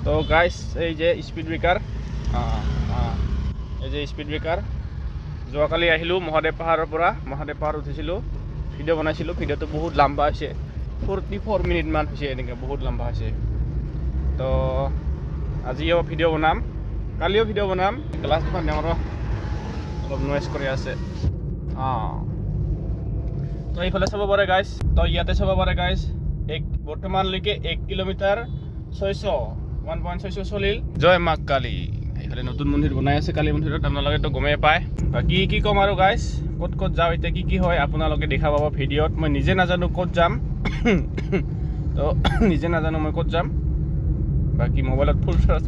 তো গাইস এই যে স্পিড ব্ৰেকাৰ এই যে স্পিড ব্ৰেকাৰ যোৱাকালি আহিলোঁ মহাদেৱ পাহাৰৰ পৰা মহাদেৱ পাহাৰ উঠিছিলোঁ ভিডিঅ' বনাইছিলোঁ ভিডিঅ'টো বহুত লম্বা হৈছে 44 মিনিটমান হৈছে এনেকৈ বহুত লম্বা হৈছে তো আজিও ভিডিঅ' বনাম কালিও ভিডিঅ' বনাম ক্লাছ দুখন ডাঙৰ অলপ নইজ কৰি আছে তো এইফালে চাব পাৰে গাইছ তো ইয়াতে চাব পাৰে গাইছ বৰ্তমানলৈকে 1 কিলোমিটাৰ 1.6 চলিল জয় মা কালী এইফালে নতুন মন্দিৰ বনাই আছে কালী মন্দিৰত আপোনালোকে তো গমেই পায় বাকী কি ক'ম আৰু গাইছ ক'ত যাওঁ এতিয়া কি হয় আপোনালোকে দেখা পাব ভিডিঅ'ত মই নিজে নাজানো ক'ত যাম তো নিজে নাজানো মই ক'ত যাম বাকি মোবাইলত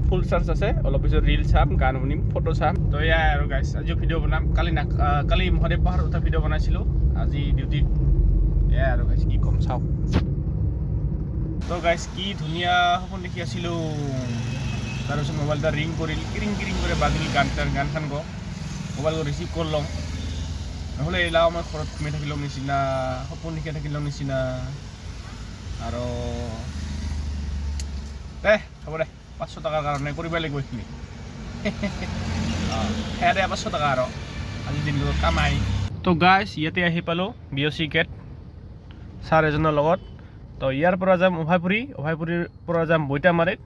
ফুল চাৰ্জ আছে অলপ পিছত ৰিল চাম গান শুনিম ফটো চাম তো এয়াই আৰু গাইছ আজিও ভিডিঅ' বনাম কালি মহাদেৱ পাহাৰ উঠা ভিডিঅ' বনাইছিলোঁ আজি ডিউটিত এয়াই আৰু গাইছ কি ক'ম চাওঁ তো গাইছ কি ধুনীয়া সপোন দেখি আছিলোঁ তাৰপিছত মোবাইল এটা ৰিং কৰিল কিৰিং কৰি বাজিল গান খান মোবাইলটো ৰিচিভ কৰি লওঁ নহ'লে এলাও মই ঘৰত ঘুমি থাকিলেও নিচিনা সপোন দেখি থাকিলেও নিচিনা আৰু হ'ব দে 500 টকাৰ কাৰণে কৰিবই লাগিব এইখিনি সেয়া দে 500 টকা আৰু আজি দিনটো কামাই তো গাইছ ইয়াতে আহি পালোঁ BOC গেট ছাৰ এজনৰ লগত তো ইয়াৰ পৰা যাম অভয়পুৰীৰ পৰা যাম বৈতামাৰীত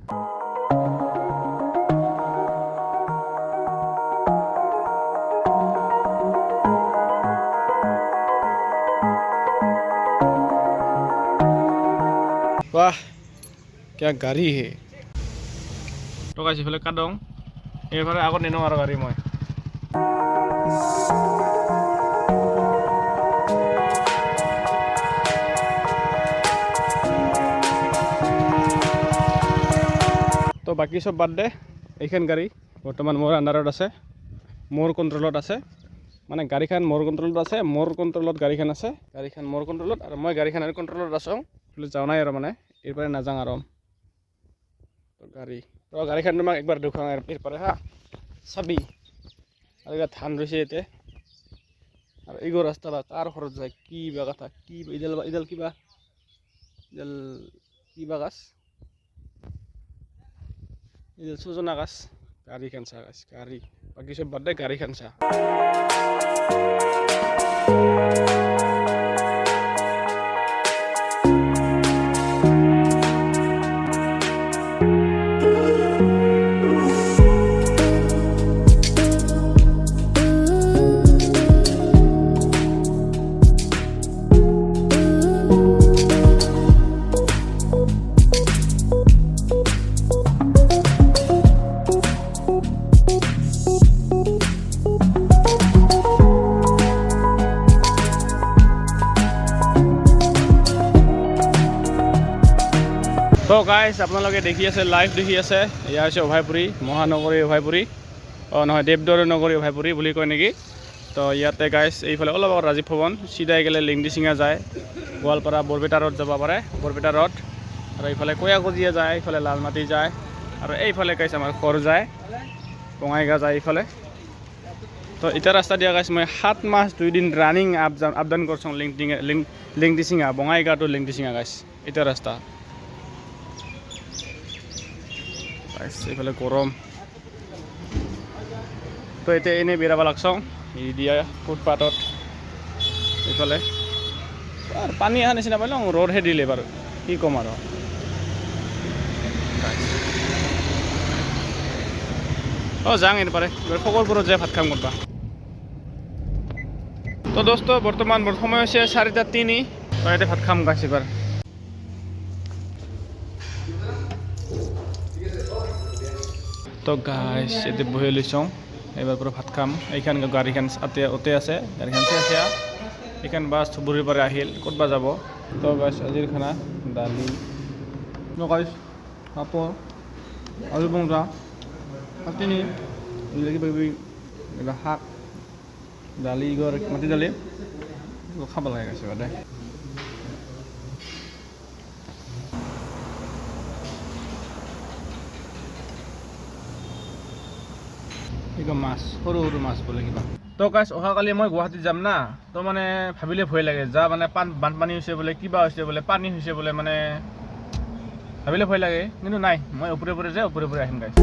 वाह क्या गाड़ी है तो गाइस इफाले कादों एफाले आगत नेनो आरो गाड़ी মই তো বাকি সব বাদ দে এইখান গাড়ী বৰ্তমান মোৰ আন্ডাৰত আছে মোৰ কন্ট্ৰলত আছে মানে গাড়ীখন মোৰ কন্ট্ৰলত আছে মোৰ কন্ট্ৰলত গাড়ীখন আছে গাড়ীখন মোৰ কন্ট্ৰলত আৰু মই গাড়ীখনৰ কন্ট্ৰলত আছো যাওঁ নাই আৰু মানে এৰপৰে না যাং আৰু তো গাড়ীখন তোমাক একবাৰ দেখুৱাম এৰপৰে হা চাবি আৰু এটা ধান ৰৈছে এতে আৰু এইগো ৰাস্তা বা কাৰ ঘৰত যায় কি বা কথা কি ইডাল কিবা গাছ ইডাল সুজনা গাছ গাড়ীখন চা গাছ গাড়ী বাকী সব বাদ দে গাড়ীখন চা তো গাইছ আপোনালোকে দেখি আছে লাইভ দেখি আছে এয়া হৈছে অভয়পুৰী মহানগৰী অভয়পুৰী নহয় দেৱদৰ নগৰী অভয়পুৰী বুলি কয় নেকি তো ইয়াতে গাইছ এইফালে অলপ আগত ৰাজীৱ ভৱন চিধাই গ'লে লিংডিচিঙা যায় গোৱালপাৰা বৰপেটা ৰোড যাব পাৰে বৰপেটা ৰোড আৰু এইফালে কয়াকজিয়া যায় এইফালে লালমাটি যায় আৰু এইফালে গাইছ আমাৰ ঘৰ যায় বঙাইগাঁও যায় এইফালে তো এতিয়া ৰাস্তা দিয়া গাইছ মই 7 মাহ 2 দিন ৰানিং আপ ডাউন কৰিছোঁ লিংডিচিঙা বঙাইগাঁও টু লিংডিচিঙা গাইছ এতিয়া ৰাস্তা এইফালে গৰম তো এতিয়া এনেই বেৰাব লাগছওঁ এই দিয়া ফুটপাথত এইফালে পানী অহা নিচিনা পালোঁ ৰ'দহে দিলে বাৰু কি ক'ম আৰু যাং এরপরে ফকরপুরত যাই ভাত খাম করবা তো দোস্ত বর্তমান সময় হচ্ছে 4:03 তো এতে ভাত খাম গাছ এবার তো গাছ এতে বহি লৈছোঁ এবার পুরো ভাত খাম এইখান গাড়ীখান ওতে আছে গাড়ীখান আছে এইখান বাছ ধুবুৰীৰ পৰা আহিল ক'তবা যাব তো গাছ আজিৰ খানা দালি গাছ পাপৰ আলু বংজা কাটিনি কিবা কিবি শাক দালি মাটি দালি খাব লাগে গাছ বাদে মাছ সৰু সৰু মাছ বোলে কিবা তো গাইছ অহাকালি মই গুৱাহাটীত যাম না তো মানে ভাবিলে ভয় লাগে যা মানে বানপানী হৈছে বোলে কিবা হৈছে বোলে পানী হৈছে বোলে মানে ভাবিলে ভয় লাগে কিন্তু নাই মই ওপৰে ওপৰে আহিম গাইছ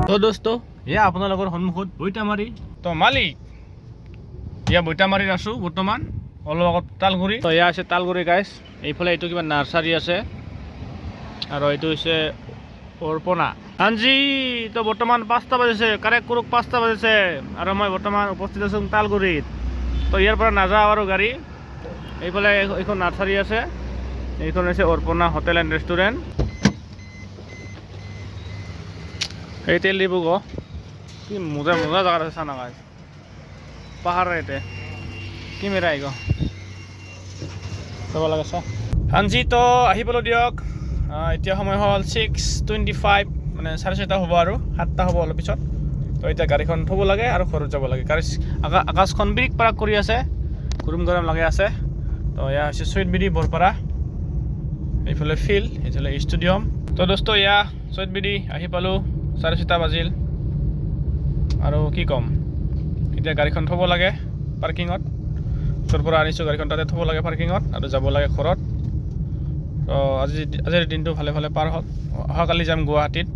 তো দোস্ত এয়া আপোনালোকৰ সন্মুখত বৈতামাৰী তো মালিক এয়া বৈতামাৰীত আছোঁ বৰ্তমান অলপ আগত তালগুৰি তো এয়া আছে তালগুৰি গাইছ এইফালে এইটো কিবা নাৰ্চাৰী আছে আৰু এইটো হৈছে অৰ্পণা হাঞ্জি তো বৰ্তমান 5টা বাজিছে কাৰেক্ট কুৰুক 5টা বাজিছে আৰু মই বৰ্তমান উপস্থিত আছোঁ তালগুৰিত তো ইয়াৰ পৰা নাযাওঁ আৰু গাড়ী এইফালে এইখন নাৰ্চাৰী আছে এইখন হৈছে অৰ্পণা হোটেল এণ্ড ৰেষ্টুৰেণ্ট এই তেল দিব গ কি মজা জাগাত আছে চানা গাইছ পাহাৰৰ এতে কেমেৰা আহিব চাব লাগে চা হাঞ্জি তো আহি পালোঁ দিয়ক এতিয়া সময় হ'ল 6:25 মানে 6:30 হ'ব আৰু 7টা হ'ব অলপ পিছত তো এতিয়া গাড়ীখন থ'ব লাগে আৰু ঘৰত যাব লাগে গাড়ী আকাশখন বিৰিক পাৰাক কৰি আছে গৰম লাগে আছে তো এয়া হৈছে চৈতবিধি বৰপাৰা এইফালে ফিল্ড এইফালে ষ্টেডিয়াম তো দোস্ত এয়া চৈতবিধি আহি পালোঁ 6:30 বাজিল আৰু কি ক'ম এতিয়া গাড়ীখন থ'ব লাগে পাৰ্কিঙত য'ৰ পৰা আনিছোঁ গাড়ীখন তাতে থ'ব লাগে পাৰ্কিঙত আৰু যাব লাগে ঘৰত তো আজিৰ দিনটো ভালে পাৰ হ'ল অহাকালি যাম গুৱাহাটীত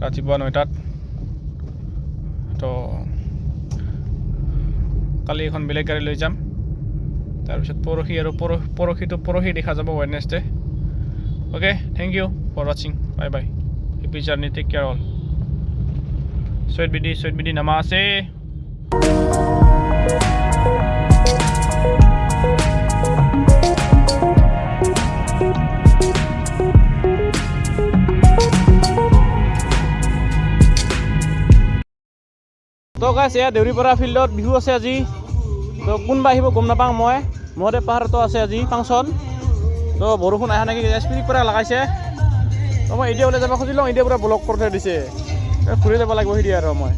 ৰাতিপুৱা 9টাত তো কালি এখন বেলেগ গাড়ী লৈ যাম তাৰপিছত পৰহি দেখা যাব Wednesday okay thank you for ৱাচিং bye bye happy journey take care all চৈতবিধি নামা আছে তো গাইছ এয়া দেউৰীপাৰা ফিল্ডত বিহু আছে আজি তো কোনবা আহিব গম নাপাওঁ মই মহাদেৱ পাহাৰতো আছে আজি ফাংচন তো বৰষুণ আহা নেকি স্পিৰিট পৰা লগাইছে তো মই এতিয়া ওলাই যাব খুজিলোঁ এতিয়া পুৰা ব্লক কৰি থৈ দিছে ঘূৰি যাব লাগিব সিদি আৰু মই